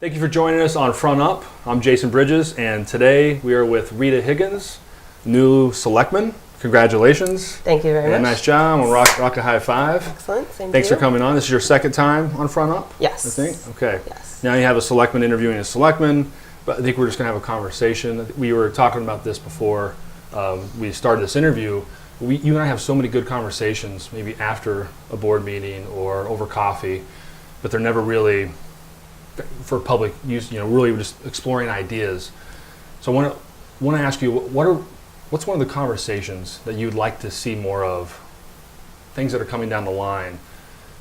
Thank you for joining us on Front Up. I'm Jason Bridges, and today we are with Rita Higgins, new selectman. Congratulations. Thank you very much. Nice job. We'll rock a high five. Excellent. Thanks for coming on. This is your second time on Front Up? Yes. I think? Okay. Yes. Now you have a selectman interviewing a selectman, but I think we're just going to have a conversation. We were talking about this before we started this interview. You and I have so many good conversations, maybe after a board meeting or over coffee, but they're never really for public use, really just exploring ideas. So I want to ask you, what's one of the conversations that you'd like to see more of? Things that are coming down the line,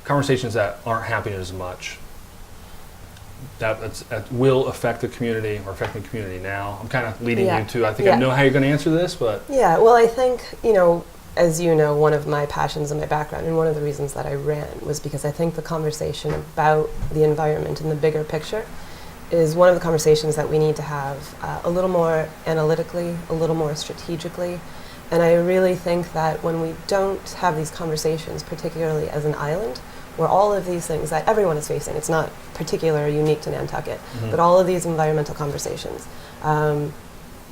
conversations that aren't happening as much, that will affect the community or affecting the community now. I'm kind of leading you to, I think I know how you're going to answer this, but. Yeah, well, I think, as you know, one of my passions and my background, and one of the reasons that I ran was because I think the conversation about the environment and the bigger picture is one of the conversations that we need to have a little more analytically, a little more strategically. And I really think that when we don't have these conversations, particularly as an island, where all of these things that everyone is facing, it's not particular or unique to Nantucket, but all of these environmental conversations,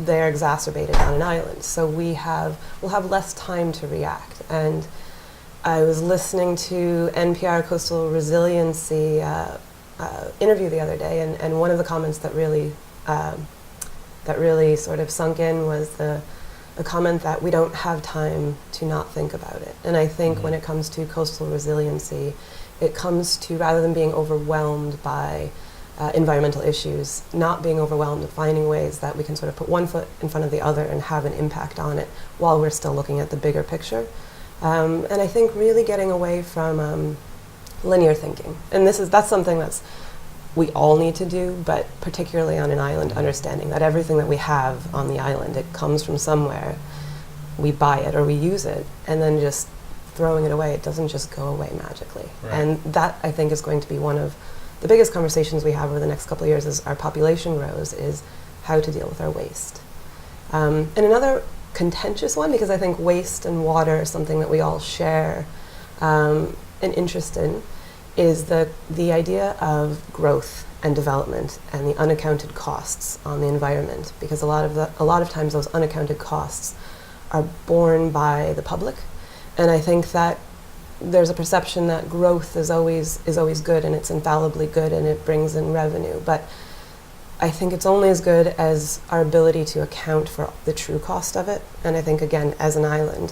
they're exacerbated on an island. So we'll have less time to react. And I was listening to NPR Coastal Resiliency interview the other day, and one of the comments that really sort of sunk in was the comment that we don't have time to not think about it. And I think when it comes to coastal resiliency, it comes to, rather than being overwhelmed by environmental issues, not being overwhelmed and finding ways that we can sort of put one foot in front of the other and have an impact on it while we're still looking at the bigger picture. And I think really getting away from linear thinking. And that's something we all need to do, but particularly on an island, understanding that everything that we have on the island, it comes from somewhere. We buy it or we use it, and then just throwing it away, it doesn't just go away magically. Right. And that, I think, is going to be one of the biggest conversations we have over the next couple of years as our population grows, is how to deal with our waste. And another contentious one, because I think waste and water is something that we all share an interest in, is the idea of growth and development and the unaccounted costs on the environment, because a lot of times those unaccounted costs are borne by the public. And I think that there's a perception that growth is always good, and it's infallibly good, and it brings in revenue. But I think it's only as good as our ability to account for the true cost of it. And I think, again, as an island,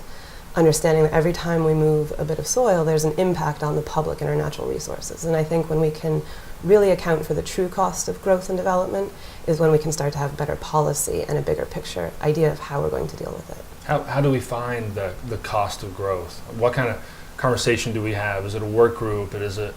understanding that every time we move a bit of soil, there's an impact on the public and our natural resources. And I think when we can really account for the true cost of growth and development is when we can start to have better policy and a bigger picture idea of how we're going to deal with it. How do we find the cost of growth? What kind of conversation do we have? Is it a work group? Is it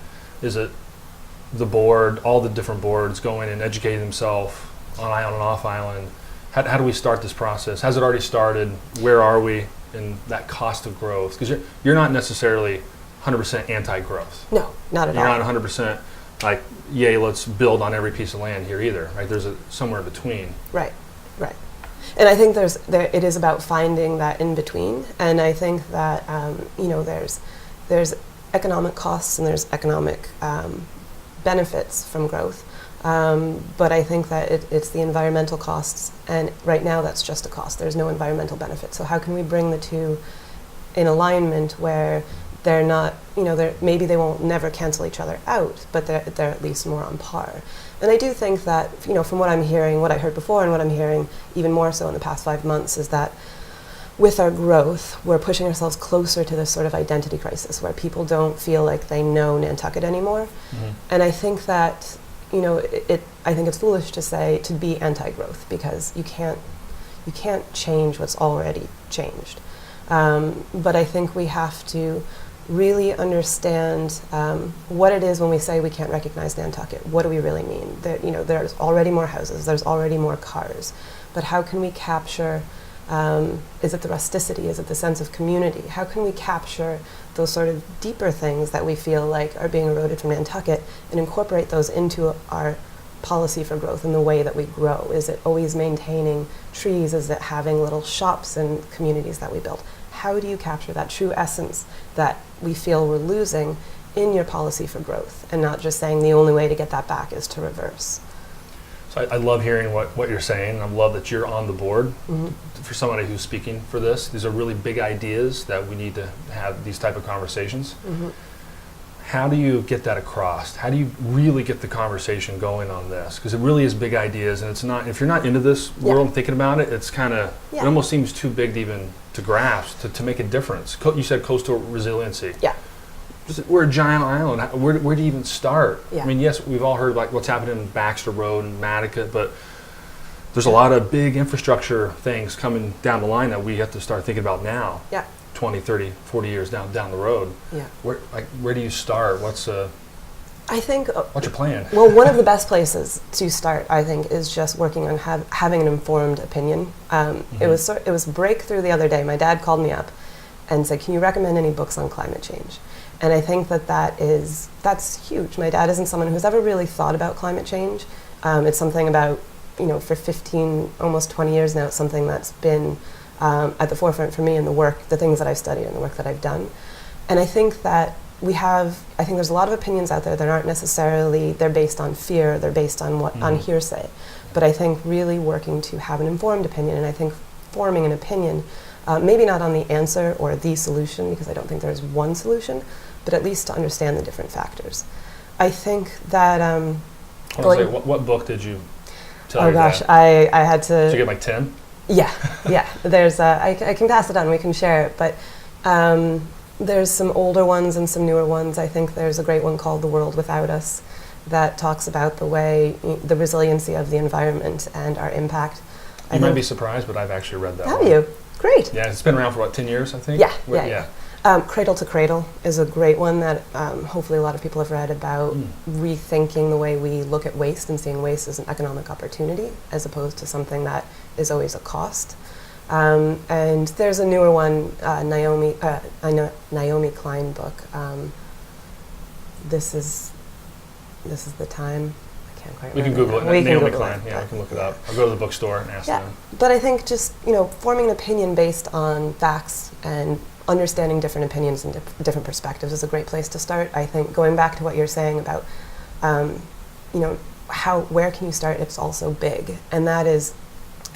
the board, all the different boards going and educating themselves on island and off island? How do we start this process? Has it already started? Where are we in that cost of growth? Because you're not necessarily 100% anti-growth. No, not at all. You're not 100% like, yay, let's build on every piece of land here either, right? There's somewhere in between. Right. And I think it is about finding that in between. And I think that there's economic costs and there's economic benefits from growth. But I think that it's the environmental costs, and right now that's just a cost. There's no environmental benefit. So how can we bring the two in alignment where they're not, maybe they won't never cancel each other out, but they're at least more on par. And I do think that, from what I'm hearing, what I heard before and what I'm hearing even more so in the past 5 months, is that with our growth, we're pushing ourselves closer to this sort of identity crisis where people don't feel like they know Nantucket anymore. And I think that, I think it's foolish to be anti-growth, because you can't change what's already changed. But I think we have to really understand what it is when we say we can't recognize Nantucket. What do we really mean? There's already more houses, there's already more cars, but how can we capture, is it the rusticity, is it the sense of community? How can we capture those sort of deeper things that we feel like are being eroded from Nantucket and incorporate those into our policy for growth and the way that we grow? Is it always maintaining trees? Is it having little shops and communities that we build? How do you capture that true essence that we feel we're losing in your policy for growth, and not just saying the only way to get that back is to reverse. So I love hearing what you're saying. I love that you're on the board. For somebody who's speaking for this. These are really big ideas that we need to have these type of conversations. How do you get that across? How do you really get the conversation going on this? Because it really is big ideas, and it's not, if you're not into this world and thinking about it, it's kind of, it almost seems too big to even to grasp, to make a difference. You said coastal resiliency. Yeah. We're a giant island. Where do you even start? Yeah. I mean, yes, we've all heard like what's happening in Baxter Road and Matica, but there's a lot of big infrastructure things coming down the line that we have to start thinking about now. Yeah. 20, 30, 40 years down the road. Yeah. Where do you start? What's your plan? Well, one of the best places to start, I think, is just working on having an informed opinion. It was breakthrough the other day. My dad called me up and said, "Can you recommend any books on climate change?" And I think that's huge. My dad isn't someone who's ever really thought about climate change. It's something about, for 15, almost 20 years now, it's something that's been at the forefront for me in the things that I've studied and the work that I've done. And I think that I think there's a lot of opinions out there that aren't necessarily, they're based on fear, they're based on on hearsay. But I think really working to have an informed opinion, and I think forming an opinion, maybe not on the answer or the solution, because I don't think there's one solution, but at least to understand the different factors. I think that... what book did you tell your gosh, dad? I had to... Did you get like 10? Yeah. There's I can pass it on. We can share it, but there's some older ones and some newer ones. I think there's a great one called "The World Without Us" that talks about the resiliency of the environment and our impact. You might be surprised, but I've actually read that. Have you? Great. Yeah, it's been around for 10 years, I think. Yeah. Cradle to Cradle is a great one that hopefully a lot of people have read about rethinking the way we look at waste and seeing waste as an economic opportunity as opposed to something that is always a cost. And there's a newer one, Naomi Klein book. This is the time. I can't quite remember. We can Google it. We can Naomi Google Klein. it, Yeah, we can look it up. I'll go to the bookstore and ask them. But I think just forming an opinion based on facts and understanding different opinions and different perspectives is a great place to start. I think going back to what you're saying about, where can you start? It's also big, and that is,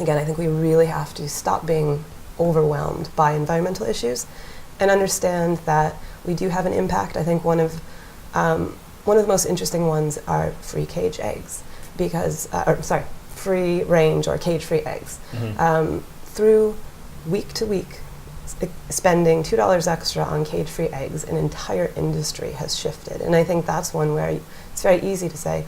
again, I think we really have to stop being overwhelmed by environmental issues, and understand that we do have an impact. I think one of the most interesting ones are free cage eggs, because free range or cage-free eggs. Through week to week, spending $2 extra on cage-free eggs, an entire industry has shifted. And I think that's one where it's very easy to say,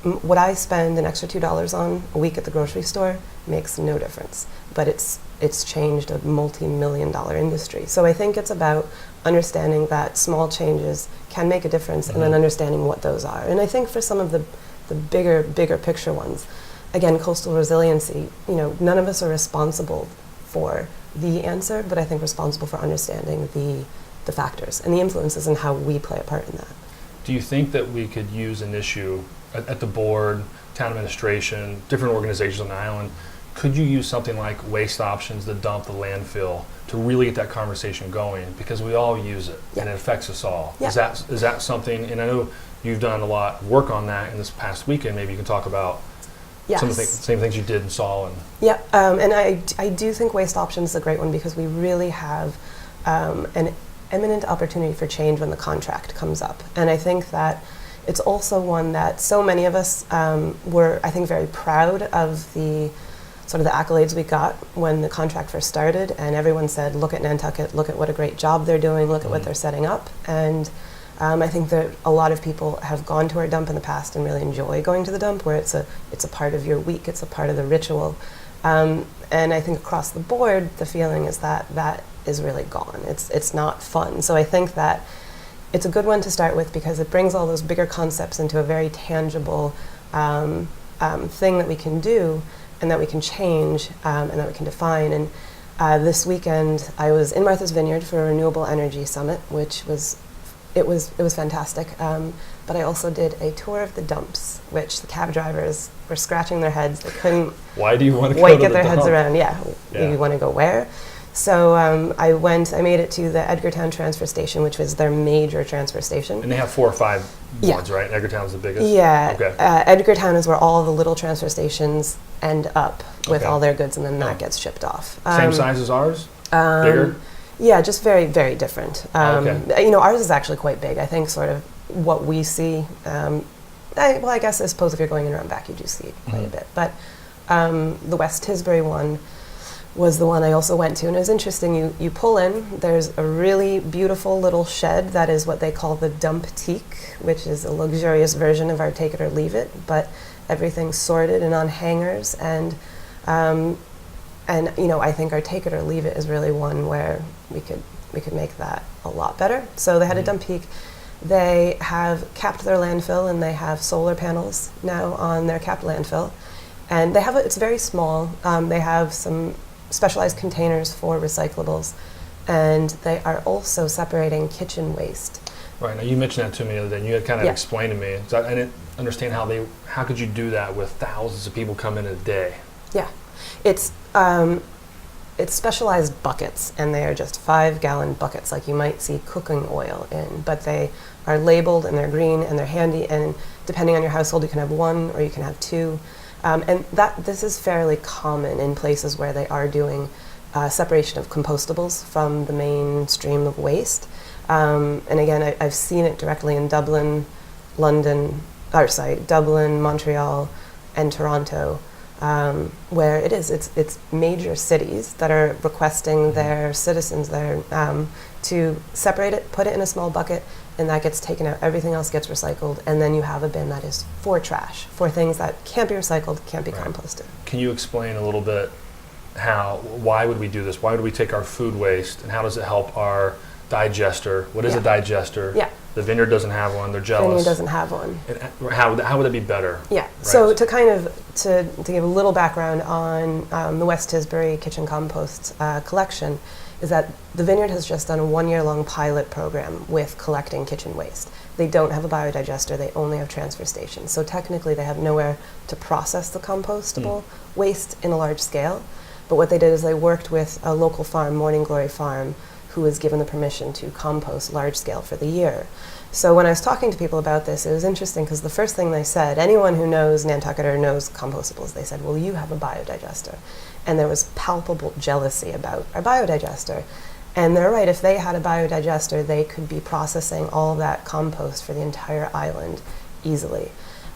what I spend an extra $2 on a week at the grocery store makes no difference. But it's changed a multi-million-dollar industry. So I think it's about understanding that small changes can make a difference, and then understanding what those are. And I think for some of the bigger picture ones, again, coastal resiliency, none of us are responsible for the answer, but I think responsible for understanding the factors and the influences and how we play a part in that. Do you think that we could use an issue at the board, town administration, different organizations on the island? Could you use something like waste options, the dump, the landfill, to really get that conversation going? Because we all use it, and it affects us all. Is that something, and I know you've done a lot of work on that in this past weekend, maybe you can talk about some of the same things you did and saw. And I do think waste options is a great one, because we really have an imminent opportunity for change when the contract comes up. And I think that it's also one that so many of us were, I think, very proud of the accolades we got when the contract first started, and everyone said, look at Nantucket, look at what a great job they're doing, look at what they're setting up. And I think that a lot of people have gone to our dump in the past and really enjoy going to the dump, where it's a part of your week, it's a part of the ritual. And I think across the board, the feeling is that is really gone. It's not fun. So I think that it's a good one to start with, because it brings all those bigger concepts into a very tangible thing that we can do, and that we can change, and that we can define. And this weekend, I was in Martha's Vineyard for a Renewable Energy Summit, which was fantastic. But I also did a tour of the dumps, which the cab drivers were scratching their heads. They couldn't Why do you want to quite get their heads around. Yeah. You want to go where? So I made it to the Edgartown transfer station, which was their major transfer station. And they have 4 or 5 Yeah. ones, right? Edgartown's the biggest? Yeah. Okay. Edgartown is where all the little transfer stations end up with Okay. all their goods, and then that Oh. gets shipped off. Same size as ours? Bigger? Yeah, just very, very different. Okay. Ours is actually quite big. I think sort of what we see, I guess I suppose if you're going in around back, you do see quite a bit. But the West Tisbury one was the one I also went to, and it was interesting. You pull in, there's a really beautiful little shed that is what they call the dumptique, which is a luxurious version of our take it or leave it, but everything's sorted and on hangers, and I think our take it or leave it is really one where we could make that a lot better. So they had a dumptique. They have capped their landfill, and they have solar panels now on their capped landfill, and it's very small. They have some specialized containers for recyclables, and they are also separating kitchen waste. Right. Now you mentioned that to me the other day, and you had kind of Yeah. explained to me. So I didn't understand how could you do that with thousands of people come in a day? Yeah, it's specialized buckets, and they are just 5-gallon buckets, like you might see cooking oil in, but they are labeled and they're green and they're handy, and depending on your household, you can have 1 or you can have 2. And this is fairly common in places where they are doing separation of compostables from the main stream of waste. And again, I've seen it directly in Dublin, Montreal, and Toronto, where it's major cities that are requesting their citizens there to separate it, put it in a small bucket, and that gets taken out. Everything else gets recycled, and then you have a bin that is for trash, for things that can't be recycled, can't be composted. Can you explain a little bit why would we do this? Why would we take our food waste, and how does it help our digester? What is a digester? Yeah. The vineyard doesn't have one. They're jealous. Vineyard doesn't have one. And how would that be better? Yeah. Right. So to give a little background on the West Tisbury Kitchen Compost collection, is that the vineyard has just done a 1-year-long pilot program with collecting kitchen waste. They don't have a biodigester, they only have transfer stations. So technically they have nowhere to process the compostable waste in a large scale. But what they did is they worked with a local farm, Morning Glory Farm, who was given the permission to compost large scale for the year. So when I was talking to people about this, it was interesting because the first thing they said, anyone who knows Nantucket or knows compostables, they said, well, you have a biodigester. And there was palpable jealousy about our biodigester. And they're right, if they had a biodigester, they could be processing all that compost for the entire island easily.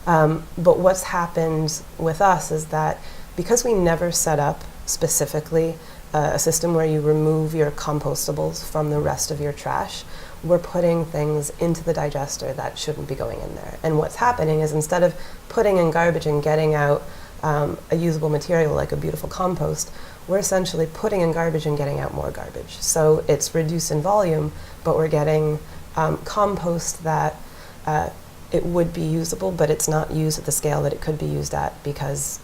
But what's happened with us is that because we never set up specifically a system where you remove your compostables from the rest of your trash, we're putting things into the digester that shouldn't be going in there. And what's happening is instead of putting in garbage and getting out a usable material like a beautiful compost, we're essentially putting in garbage and getting out more garbage. So it's reduced in volume, but we're getting compost that it would be usable, but it's not used at the scale that it could be used at because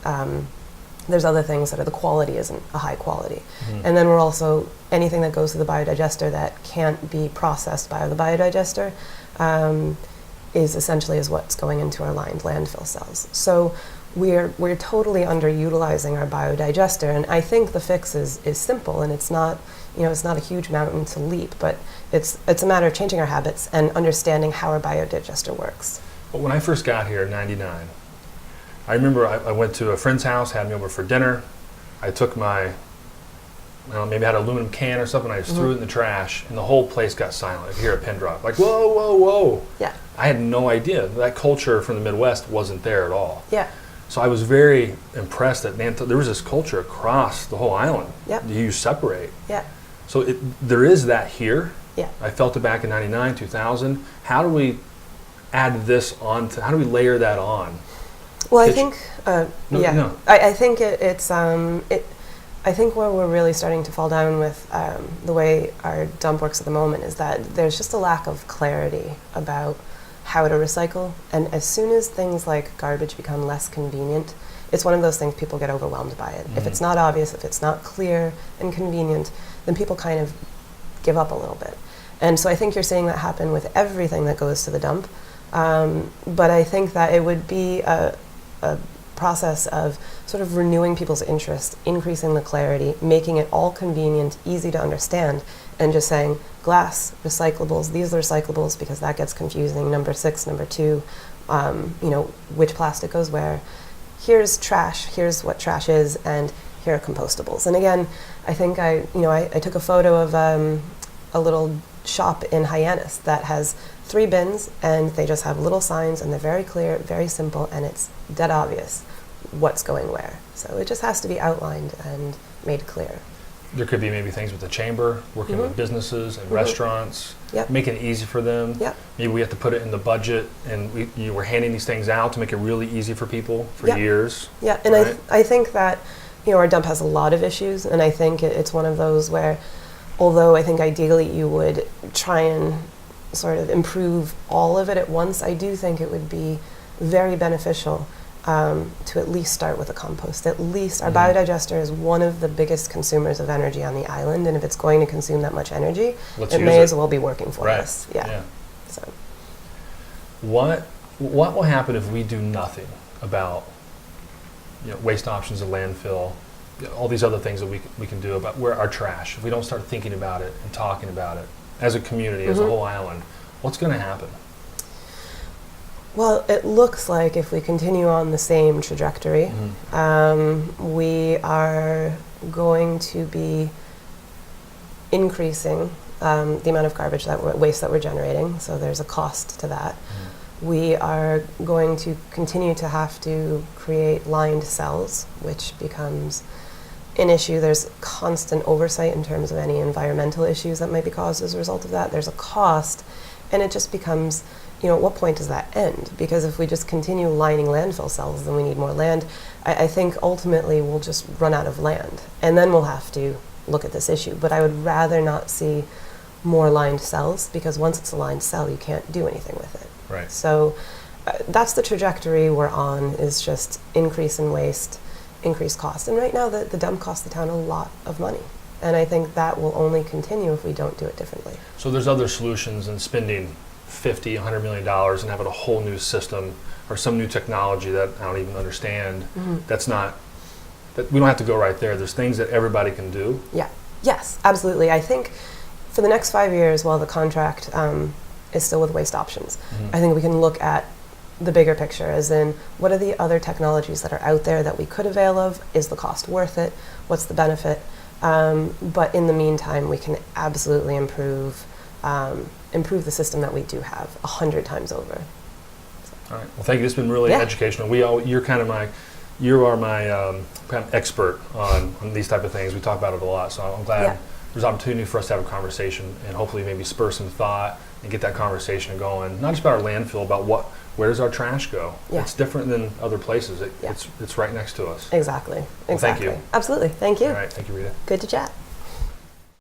there's other things the quality isn't a high quality. And then we're also, anything that goes to the biodigester that can't be processed by the biodigester is essentially what's going into our lined landfill cells. So we're totally underutilizing our biodigester, and I think the fix is simple, and it's not a huge mountain to leap, but it's a matter of changing our habits and understanding how our biodigester works. But when I first got here in '99, I remember I went to a friend's house, had me over for dinner. I took maybe I had an aluminum can or something, I just threw it in the trash, and the whole place got silent. I could hear a pin drop. Like, whoa, whoa, whoa. Yeah. I had no idea. That culture from the Midwest wasn't there at all. Yeah. So I was very impressed that there was this culture across the whole island. Yep. You separate. Yeah. So there is that here. Yeah. I felt it back in '99, 2000. How do we add this on? How do we layer that on? Well, I Kitchen- think, No. I think I think where we're really starting to fall down with the way our dump works at the moment is that there's just a lack of clarity about how to recycle. And as soon as things like garbage become less convenient, it's one of those things people get overwhelmed by it. If it's not obvious, if it's not clear and convenient, then people kind of give up a little bit. And so I think you're seeing that happen with everything that goes to the dump. But I think that it would be a process of sort of renewing people's interest, increasing the clarity, making it all convenient, easy to understand, and just saying glass, recyclables, these are recyclables, because that gets confusing. Number 6, number 2, which plastic goes where. Here's trash, here's what trash is, and here are compostables. And again, I think I took a photo of a little shop in Hyannis that has 3 bins, and they just have little signs, and they're very clear, very simple, and it's dead obvious what's going where. So it just has to be outlined and made clear. There could be maybe things with the chamber, working with businesses and restaurants, Yep. making it easy for them. Yep. Maybe we have to put it in the budget, and we're handing these things out to make it really easy for people for Yep. years. Yeah, and right? I think that, our dump has a lot of issues, and I think it's one of those where, although I think ideally you would try and sort of improve all of it at once, I do think it would be very beneficial to at least start with a compost. At least our biodigester is one of the biggest consumers of energy on the island, and if it's going to consume that much energy, Let's it use may it. as well be working for Right. us. Yeah. So What will happen if we do nothing about waste options of landfill, all these other things that we can do about where our trash? If we don't start thinking about it and talking about it as a community, as a whole island, what's going to happen? Well, it looks like if we continue on the same trajectory, we are going to be increasing the amount of garbage waste that we're generating. So there's a cost to that. We are going to continue to have to create lined cells, which becomes an issue. There's constant oversight in terms of any environmental issues that might be caused as a result of that. There's a cost, and it just becomes, at what point does that end? Because if we just continue lining landfill cells, then we need more land. I think ultimately we'll just run out of land, and then we'll have to look at this issue. But I would rather not see more lined cells, because once it's a lined cell, you can't do anything with it. Right. So that's the trajectory we're on, is just increase in waste, increased cost. And right now the dump costs the town a lot of money. And I think that will only continue if we don't do it differently. So there's other solutions than spending $50, $100 million and having a whole new system or some new technology that I don't even understand. That we don't have to go right there. There's things that everybody can do. Yeah. Yes, absolutely. I think for the next 5 years, while the contract is still with Waste Options, I think we can look at the bigger picture, as in, what are the other technologies that are out there that we could avail of? Is the cost worth it? What's the benefit? But in the meantime, we can absolutely improve the system that we do have 100 times over. All right. Well, thank you. This has been really educational. You're kind of my kind of expert on these type of things. We talk about it a lot, so I'm glad there's opportunity for us to have a conversation and hopefully maybe spur some thought and get that conversation going. Not just about our landfill, about where does our trash go? Yeah. It's different than other places. It's right next to us. Exactly. Well, thank you. Absolutely. Thank you. All right. Thank you, Rita. Good to chat.